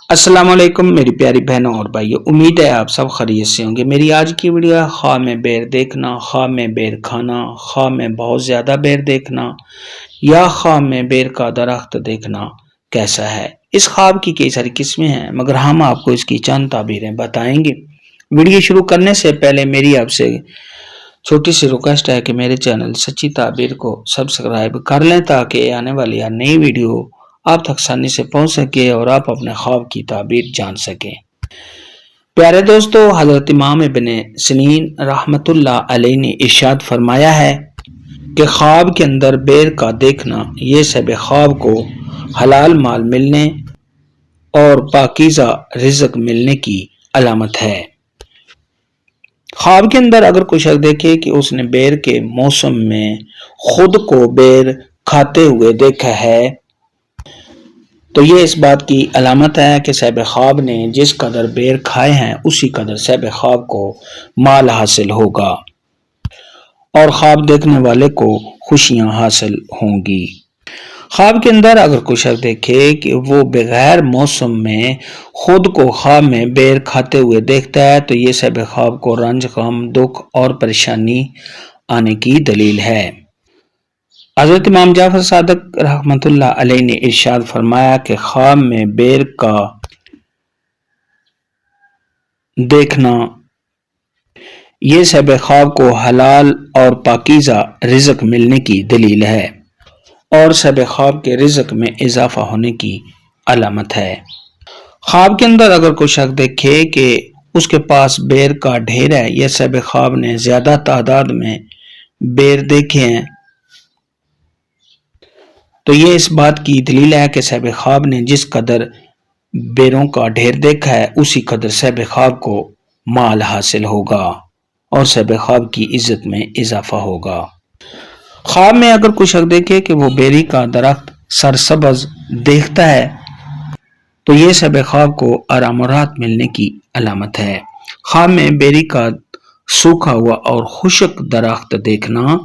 السلام علیکم میری پیاری بہنوں اور بھائیوں، امید ہے آپ سب خیریت سے ہوں گے۔ میری آج کی ویڈیو ہے خواب میں بیر دیکھنا، خواب میں بیر کھانا، خواب میں بہت زیادہ بیر دیکھنا یا خواب میں بیر کا درخت دیکھنا کیسا ہے۔ اس خواب کی کئی ساری قسمیں ہیں مگر ہم آپ کو اس کی چند تعبیریں بتائیں گے۔ ویڈیو شروع کرنے سے پہلے میری آپ سے چھوٹی سی ریکویسٹ ہے کہ میرے چینل سچی تعبیر کو سبسکرائب کر لیں تاکہ آنے والی ہر نئی ویڈیو آپ تک آسانی سے پہنچ سکے اور آپ اپنے خواب کی تعبیر جان سکیں۔ پیارے دوستو، حضرت امام ابن سیرین رحمت اللہ علیہ نے ارشاد فرمایا ہے کہ خواب کے اندر بیر کا دیکھنا یہ سب خواب کو حلال مال ملنے اور پاکیزہ رزق ملنے کی علامت ہے۔ خواب کے اندر اگر کوئی شخص دیکھے کہ اس نے بیر کے موسم میں خود کو بیر کھاتے ہوئے دیکھا ہے تو یہ اس بات کی علامت ہے کہ صاحب خواب نے جس قدر بیر کھائے ہیں اسی قدر صاحب خواب کو مال حاصل ہوگا اور خواب دیکھنے والے کو خوشیاں حاصل ہوں گی۔ خواب کے اندر اگر کوئی شخص دیکھے کہ وہ بغیر موسم میں خود کو خواب میں بیر کھاتے ہوئے دیکھتا ہے تو یہ صاحب خواب کو رنج، غم، دکھ اور پریشانی آنے کی دلیل ہے۔ حضرت امام جعفر صادق رحمت اللہ علیہ نے ارشاد فرمایا کہ خواب میں بیر کا دیکھنا یہ سب خواب کو حلال اور پاکیزہ رزق ملنے کی دلیل ہے اور سب خواب کے رزق میں اضافہ ہونے کی علامت ہے۔ خواب کے اندر اگر کوئی شخص دیکھے کہ اس کے پاس بیر کا ڈھیر ہے یا سب خواب نے زیادہ تعداد میں بیر دیکھے ہیں تو یہ اس بات کی دلیل ہے کہ صاحب خواب نے جس قدر بیروں کا ڈھیر دیکھا ہے اسی قدر صاحب خواب کو مال حاصل ہوگا اور صاحب خواب کی عزت میں اضافہ ہوگا۔ خواب میں اگر کوئی شخص دیکھے کہ وہ بیری کا درخت سرسبز دیکھتا ہے تو یہ صاحب خواب کو آرام و راحت ملنے کی علامت ہے۔ خواب میں بیری کا سوکھا ہوا اور خشک درخت دیکھنا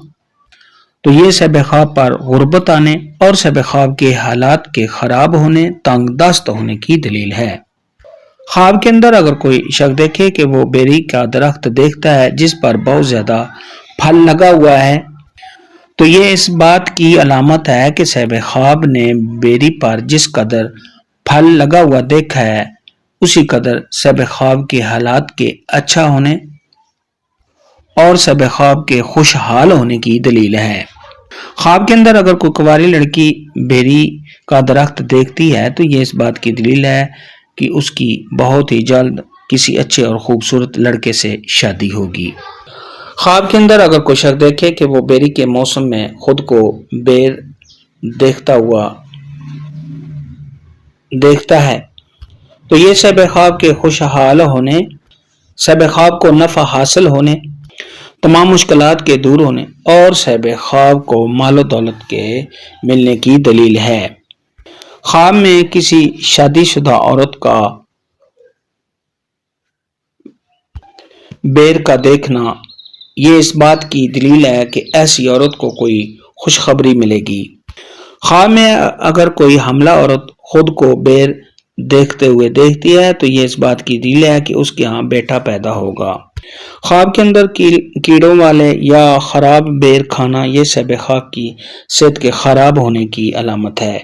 تو یہ صاحب خواب پر غربت آنے اور صاحب خواب کے حالات کے خراب ہونے، تنگ دست ہونے کی دلیل ہے۔ خواب کے اندر اگر کوئی شخص دیکھے کہ وہ بیری کا درخت دیکھتا ہے جس پر بہت زیادہ پھل لگا ہوا ہے تو یہ اس بات کی علامت ہے کہ صاحب خواب نے بیری پر جس قدر پھل لگا ہوا دیکھا ہے اسی قدر صاحب خواب کے حالات کے اچھا ہونے اور صاحب خواب کے خوشحال ہونے کی دلیل ہے۔ خواب کے اندر اگر کوئی کنواری لڑکی بیری کا درخت دیکھتی ہے تو یہ اس بات کی دلیل ہے کہ اس کی بہت ہی جلد کسی اچھے اور خوبصورت لڑکے سے شادی ہوگی۔ خواب کے اندر اگر کوئی شخص دیکھے کہ وہ بیری کے موسم میں خود کو بیر دیکھتا ہے تو یہ صاحب خواب کے خوشحال ہونے، صاحب خواب کو نفع حاصل ہونے، تمام مشکلات کے دور ہونے اور صاحب خواب کو مال و دولت کے ملنے کی دلیل ہے۔ خواب میں کسی شادی شدہ عورت کا بیر کا دیکھنا یہ اس بات کی دلیل ہے کہ ایسی عورت کو کوئی خوشخبری ملے گی۔ خواب میں اگر کوئی حاملہ عورت خود کو بیر دیکھتے ہوئے دیکھتی ہے تو یہ اس بات کی دلیل ہے کہ اس کے ہاں بیٹا پیدا ہوگا۔ خواب کے اندر کیڑوں والے یا خراب بیر کھانا یہ سب خواب کی صحت کے خراب ہونے کی علامت ہے۔